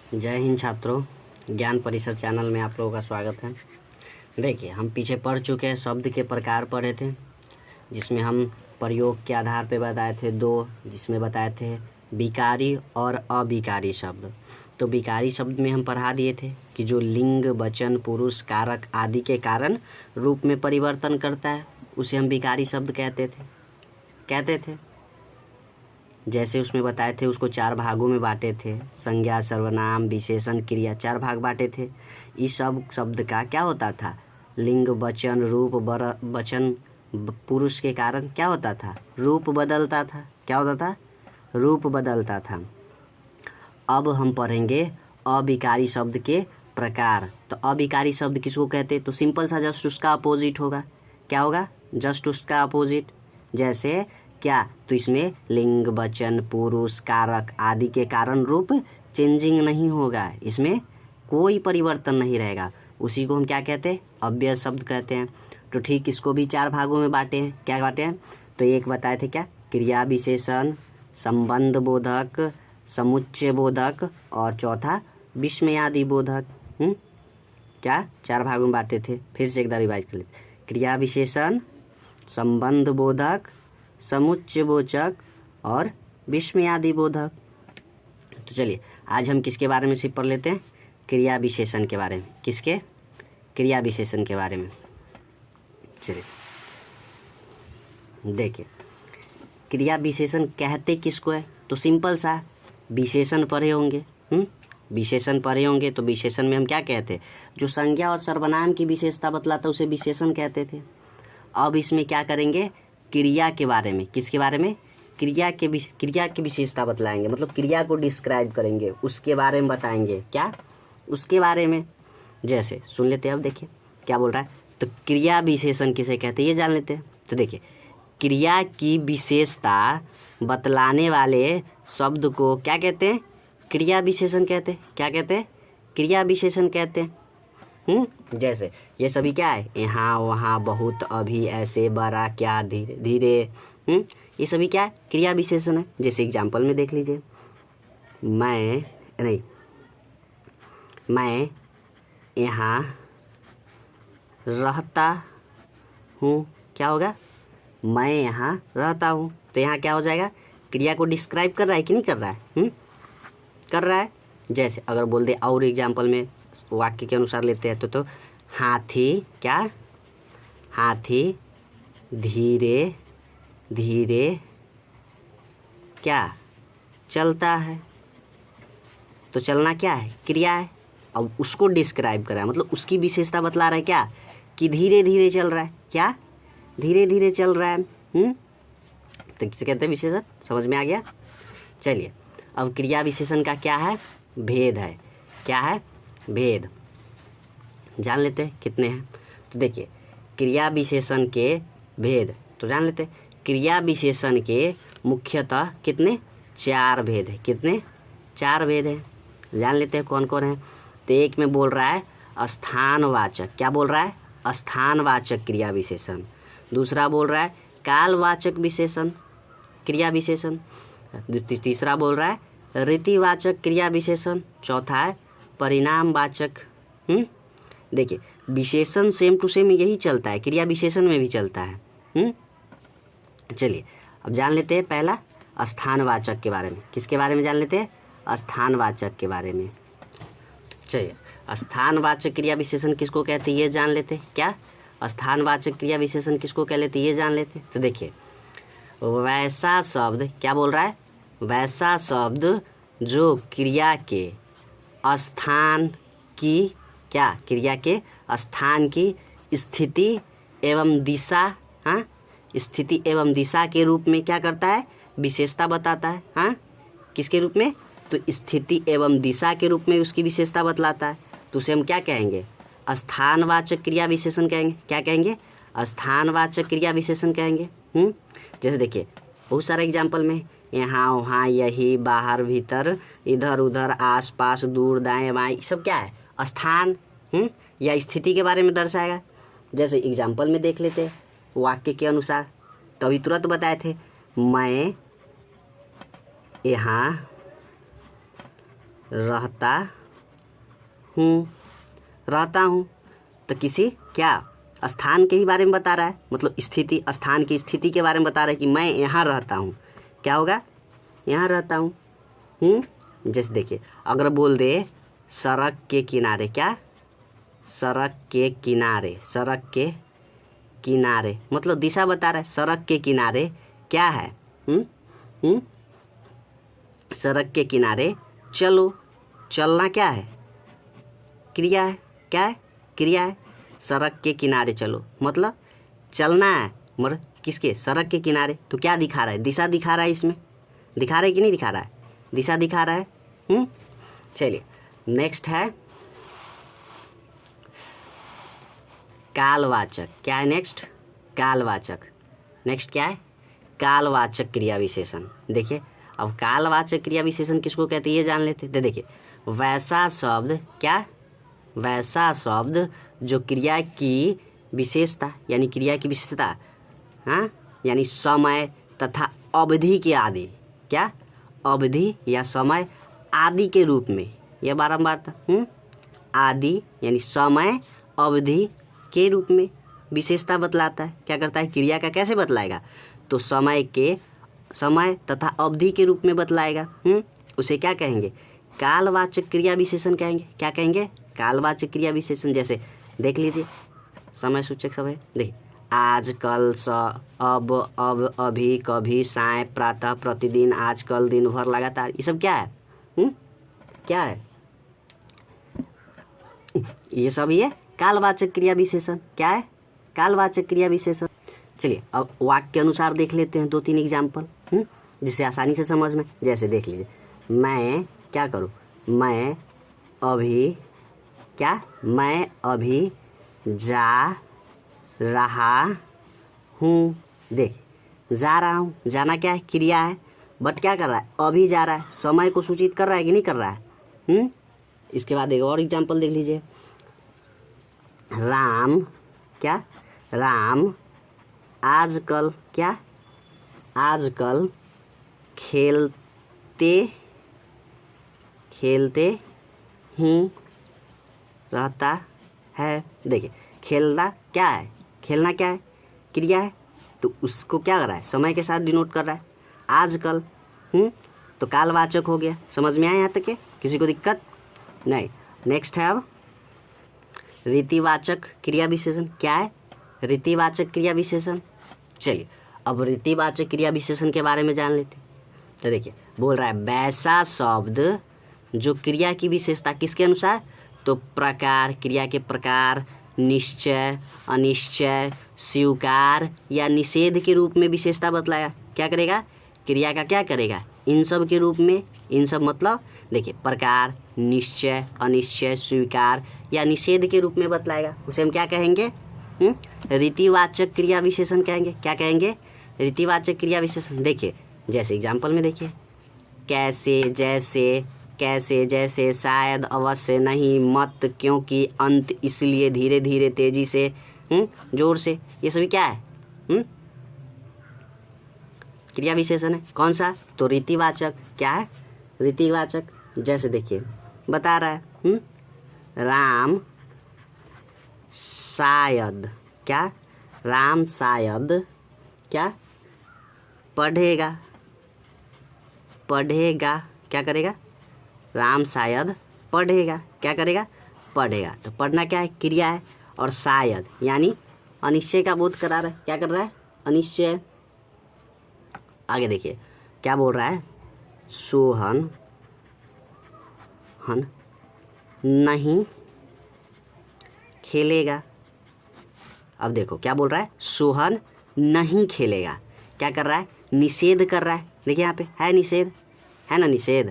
जय हिंद छात्रों, ज्ञान परिषद चैनल में आप लोगों का स्वागत है। देखिए, हम पीछे पढ़ चुके हैं, शब्द के प्रकार पढ़े थे, जिसमें हम प्रयोग के आधार पे बताए थे दो, जिसमें बताए थे विकारी और अविकारी शब्द। तो विकारी शब्द में हम पढ़ा दिए थे कि जो लिंग, वचन, पुरुष, कारक आदि के कारण रूप में परिवर्तन करता है उसे हम विकारी शब्द कहते थे। जैसे उसमें बताए थे, उसको 4 भागों में बांटे थे, संज्ञा, सर्वनाम, विशेषण, क्रिया, 4 भाग बांटे थे। इस सब शब्द का क्या होता था? लिंग, वचन, रूप, वचन, पुरुष के कारण क्या होता था? रूप बदलता था। क्या होता था? रूप बदलता था। अब हम पढ़ेंगे अविकारी शब्द के प्रकार। तो अविकारी शब्द किसको कहते हैं? तो सिंपल सा जस्ट उसका अपोजिट होगा। क्या होगा? जस्ट उसका अपोजिट। जैसे क्या? तो इसमें लिंग, वचन, पुरुष, कारक आदि के कारण रूप चेंजिंग नहीं होगा, इसमें कोई परिवर्तन नहीं रहेगा। उसी को हम क्या कहते हैं? अव्यय शब्द कहते हैं। तो ठीक इसको भी 4 भागों में बांटे हैं। क्या बांटे हैं? तो एक बताए थे क्या? क्रिया विशेषण, संबंध बोधक, समुच्चय बोधक और चौथा विस्मयादि बोधक। क्या 4 भागों में बांटे थे? फिर से एक बार रिवाइज कर लेते। क्रिया विशेषण, संबंध बोधक, समुच्चय बोधक और विस्मयादि बोधक। तो चलिए आज हम किसके बारे में सिर्फ पढ़ लेते हैं? क्रिया विशेषण के बारे में। किसके? क्रिया विशेषण के बारे में। चलिए देखिए, क्रिया विशेषण कहते किसको है? तो सिंपल सा, विशेषण पढ़े होंगे। विशेषण पढ़े होंगे तो विशेषण में हम क्या कहते हैं? जो संज्ञा और सर्वनाम की विशेषता बतलाता उसे विशेषण कहते थे। अब इसमें क्या करेंगे? क्रिया के बारे में। किसके बारे में? क्रिया की विशेषता बतलाएंगे, मतलब क्रिया को डिस्क्राइब करेंगे, उसके बारे में बताएंगे। क्या? उसके बारे में। जैसे सुन लेते हैं, अब देखिए क्या बोल रहा है। तो क्रिया विशेषण किसे कहते हैं ये जान लेते हैं। तो देखिए, क्रिया की विशेषता बतलाने वाले शब्द को क्या कहते हैं? क्रिया विशेषण कहते हैं। क्या कहते हैं? क्रिया विशेषण कहते हैं। जैसे ये सभी क्या है? यहाँ, वहाँ, बहुत, अभी, ऐसे, बड़ा, क्या, धीरे धीरे। ये सभी क्या है? क्रिया विशेषण है। जैसे एग्जाम्पल में देख लीजिए, मैं यहाँ रहता हूँ। क्या होगा? मैं यहाँ रहता हूँ। तो यहाँ क्या हो जाएगा? क्रिया को डिस्क्राइब कर रहा है कि नहीं कर रहा है? कर रहा है। जैसे अगर बोल दे और एग्जाम्पल में वाक्य के अनुसार लेते हैं तो हाथी, क्या? हाथी धीरे धीरे क्या चलता है। तो चलना क्या है? क्रिया है। अब उसको डिस्क्राइब कर रहा है, मतलब उसकी विशेषता बतला रहा है। क्या? कि धीरे धीरे चल रहा है। क्या? धीरे धीरे चल रहा है। तो किसे कहते हैं? विशेषण। समझ में आ गया? चलिए, अब क्रिया विशेषण का क्या है? भेद है। क्या है? भेद जान लेते हैं कितने हैं। तो देखिए, क्रिया विशेषण के भेद तो जान लेते हैं। क्रिया विशेषण के मुख्यतः कितने? 4 भेद है। कितने? 4 भेद हैं। जान लेते हैं कौन कौन है। तो एक में बोल रहा है स्थानवाचक। क्या बोल रहा है? स्थानवाचक क्रिया विशेषण। दूसरा बोल रहा है कालवाचक विशेषण क्रिया विशेषण। तीसरा बोल रहा है रीतिवाचक क्रिया विशेषण। चौथा है परिणामवाचक। देखिए, विशेषण सेम टू सेम यही चलता है, क्रिया विशेषण में भी चलता है। चलिए अब जान लेते हैं पहला स्थानवाचक के बारे में। किसके बारे में जान लेते हैं? स्थानवाचक के बारे में। चलिए, स्थानवाचक क्रिया विशेषण किसको कहते हैं ये जान लेते हैं। क्या? स्थानवाचक क्रिया विशेषण किसको कह लेते हैं ये जान लेते हैं। तो देखिए, वैसा शब्द, क्या बोल रहा है? वैसा शब्द जो क्रिया के स्थान की, क्या? क्रिया के स्थान की स्थिति एवं दिशा, स्थिति एवं दिशा के रूप में क्या करता है? विशेषता बताता है। किसके रूप में? तो स्थिति एवं दिशा के रूप में उसकी विशेषता बतलाता है। तो उसे हम क्या कहेंगे? स्थानवाचक क्रिया विशेषण कहेंगे। क्या कहेंगे? स्थानवाचक क्रिया विशेषण कहेंगे। जैसे देखिए, बहुत सारे एग्जाम्पल में यहाँ, वहाँ, यही, बाहर, भीतर, इधर उधर, आस पास, दूर, दाएं बाएं, सब क्या है? स्थान या स्थिति के बारे में दर्शाएगा। जैसे एग्जाम्पल में देख लेते वाक्य के अनुसार, तभी तुरंत बताए थे, मैं यहाँ रहता हूँ, रहता हूँ, तो किसी क्या स्थान के ही बारे में बता रहा है, मतलब स्थिति, स्थान की स्थिति के बारे में बता रहा है कि मैं यहाँ रहता हूँ। क्या होगा? यहाँ रहता हूँ। जैसे देखिए, अगर बोल दे सड़क के किनारे, क्या? सड़क के किनारे, सड़क के किनारे मतलब दिशा बता रहा है। सड़क के किनारे क्या है? सड़क के किनारे चलो। चलना क्या है? क्रिया है। क्या है? क्रिया है। सड़क के किनारे चलो मतलब चलना है, मगर किसके? सड़क के किनारे। तो क्या दिखा रहा है? दिशा दिखा रहा है। इसमें दिखा रहा है कि नहीं दिखा रहा है? दिशा दिखा रहा है। चलिए, नेक्स्ट है कालवाचक। क्या है नेक्स्ट? कालवाचक। नेक्स्ट क्या है? कालवाचक क्रिया विशेषण। देखिए, अब कालवाचक क्रिया विशेषण किसको कहते हैं ये जान लेते हैं। देखिए, वैसा शब्द, क्या? वैसा शब्द जो क्रिया की विशेषता यानी क्रिया की विशेषता, हाँ, यानी समय तथा अवधि के आदि, क्या? अवधि या समय आदि के रूप में, यह बारंबार था। आदि यानी समय, अवधि के रूप में विशेषता बतलाता है। क्या करता है? क्रिया का कैसे बतलाएगा? तो समय तथा अवधि के रूप में बतलाएगा। उसे क्या कहेंगे? कालवाचक क्रिया विशेषण कहेंगे। क्या कहेंगे? कालवाचक क्रिया विशेषण। जैसे देख लीजिए, समय सूचक सब है। देखिए, आज, कल, अब, अभी, कभी, साय, प्रातः, प्रतिदिन, आजकल, दिन भर, लगातार, ये सब क्या है? क्या है? ये सब ये कालवाचक क्रिया विशेषण। क्या है? कालवाचक क्रिया विशेषण। चलिए, अब वाक्य के अनुसार देख लेते हैं 2-3 एग्जाम्पल, जिससे आसानी से समझ में। जैसे देख लीजिए, मैं क्या करूँ? मैं अभी, क्या? मैं अभी जा रहा हूँ। देख, जा रहा हूँ, जाना क्या है? क्रिया है, बट क्या कर रहा है? अभी जा रहा है, समय को सूचित कर रहा है कि नहीं कर रहा है? इसके बाद एक और एग्जाम्पल देख लीजिए, राम, क्या? राम आजकल, क्या? आजकल खेलते ही रहता है। देखिए, खेलना क्या है? खेलना क्या है? क्रिया है, तो उसको क्या कर रहा है? समय के साथ डिनोट कर रहा है। आजकल, तो कालवाचक हो गया। समझ में आया यहाँ तक के? किसी को दिक्कत नहीं? नेक्स्ट है अब रीतिवाचक क्रिया विशेषण। क्या है? रीतिवाचक क्रिया विशेषण। चलिए, अब रीतिवाचक क्रिया विशेषण के बारे में जान लेते हैं। तो देखिए, बोल रहा है वैसा शब्द जो क्रिया की विशेषता किसके अनुसार? तो प्रकार, क्रिया के प्रकार, निश्चय, अनिश्चय, स्वीकार या निषेध के रूप में विशेषता बतलाया। क्या करेगा? क्रिया का क्या करेगा? इन सब के रूप में। इन सब मतलब देखिए, प्रकार, निश्चय, अनिश्चय, स्वीकार या निषेध के रूप में बतलाएगा। उसे हम क्या कहेंगे? रीतिवाचक क्रिया विशेषण कहेंगे। क्या कहेंगे? रीतिवाचक क्रिया विशेषण। देखिए, जैसे एग्जाम्पल में देखिए, कैसे, जैसे, कैसे, जैसे, शायद, अवश्य, नहीं, मत, क्योंकि, अंत, इसलिए, धीरे धीरे, तेजी से, जोर से, ये सभी क्या है? क्रिया विशेषण है। कौन सा? तो रीतिवाचक। क्या है? रीतिवाचक। जैसे देखिए, बता रहा है राम शायद, क्या? राम शायद, क्या? पढ़ेगा। पढ़ेगा, क्या करेगा? राम शायद पढ़ेगा। क्या करेगा? पढ़ेगा। तो पढ़ना क्या है? क्रिया है। और शायद यानी अनिश्चय का बोध करा रहा है। क्या कर रहा है? अनिश्चय। आगे देखिए, क्या बोल रहा है? सोहन नहीं खेलेगा। अब देखो क्या बोल रहा है? सोहन नहीं खेलेगा। क्या कर रहा है? निषेध कर रहा है। देखिए यहाँ पे है निषेध, है ना? निषेध,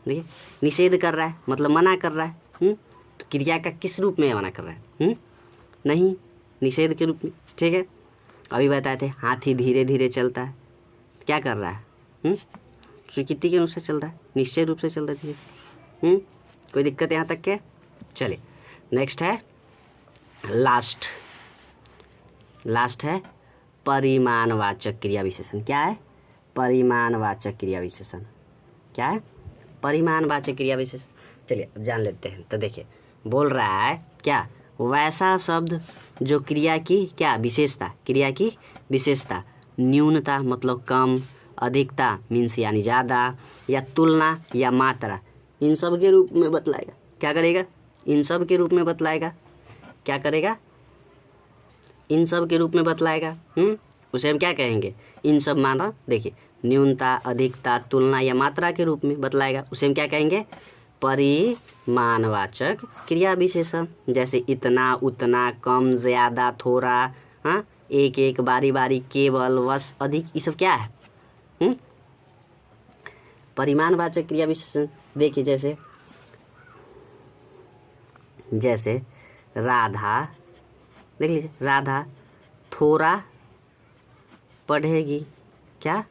देखिए निषेध कर रहा है मतलब मना कर रहा है। तो क्रिया का किस रूप में मना कर रहा है? नहीं, निषेध के रूप में। ठीक है, अभी बताए थे हाथी धीरे धीरे चलता है। क्या कर रहा है? स्वीकृति के अनुसार चल रहा है, निश्चय रूप से चल रहा है। कोई दिक्कत यहाँ तक के? चलिए, नेक्स्ट है लास्ट है परिमाणवाचक क्रिया विशेषण। क्या है? परिमाणवाचक क्रिया विशेषण। क्या है? परिमाणवाचक क्रिया विशेषण। चलिए अब जान लेते हैं। तो देखिए बोल रहा है क्या, वैसा शब्द जो क्रिया की क्या विशेषता, क्रिया की विशेषता, न्यूनता मतलब कम, अधिकता मीन्स यानी ज़्यादा, या तुलना या मात्रा, इन सब के रूप में बतलाएगा। क्या करेगा, इन सब के रूप में बतलाएगा। क्या करेगा, इन सब के रूप में बतलाएगा। उसे हम क्या कहेंगे, इन सब माना, देखिए न्यूनता, अधिकता, तुलना या मात्रा के रूप में बतलाएगा। उसे हम क्या कहेंगे, परिमाणवाचक क्रिया विशेषण। जैसे इतना, उतना, कम, ज़्यादा, थोड़ा, हाँ, एक एक, बारी बारी, केवल, वश, अधिक, ये सब क्या है, परिमाणवाचक क्रिया विशेषण। देखिए जैसे राधा, देख लीजिए, राधा थोड़ा पढ़ेगी। क्या,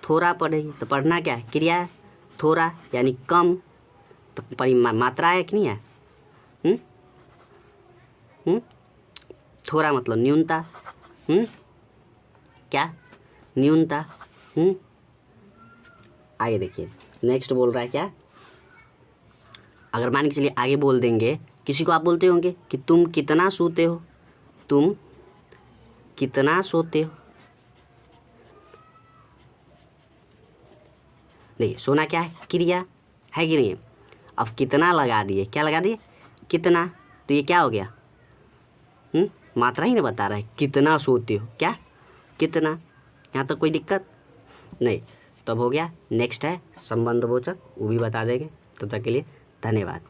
थोड़ा पढ़ेगी, तो पढ़ना क्या है, क्रिया है, थोड़ा यानी कम, तो मात्रा है कि नहीं है। थोड़ा मतलब न्यूनता, क्या, न्यूनता। आगे देखिए नेक्स्ट बोल रहा है क्या, अगर मान के चलिए आगे बोल देंगे, किसी को आप बोलते होंगे कि तुम कितना सोते हो, तुम कितना सोते हो। देखिए सोना क्या है, क्रिया है कि नहीं है। अब कितना लगा दिए, क्या लगा दिए, कितना, तो ये क्या हो गया, मात्रा ही ना बता रहा है, कितना सोते हो, क्या, कितना। यहाँ तक कोई दिक्कत नहीं। तब हो गया। नेक्स्ट है संबंधवाचक, वो भी बता देंगे। तब तक के लिए धन्यवाद।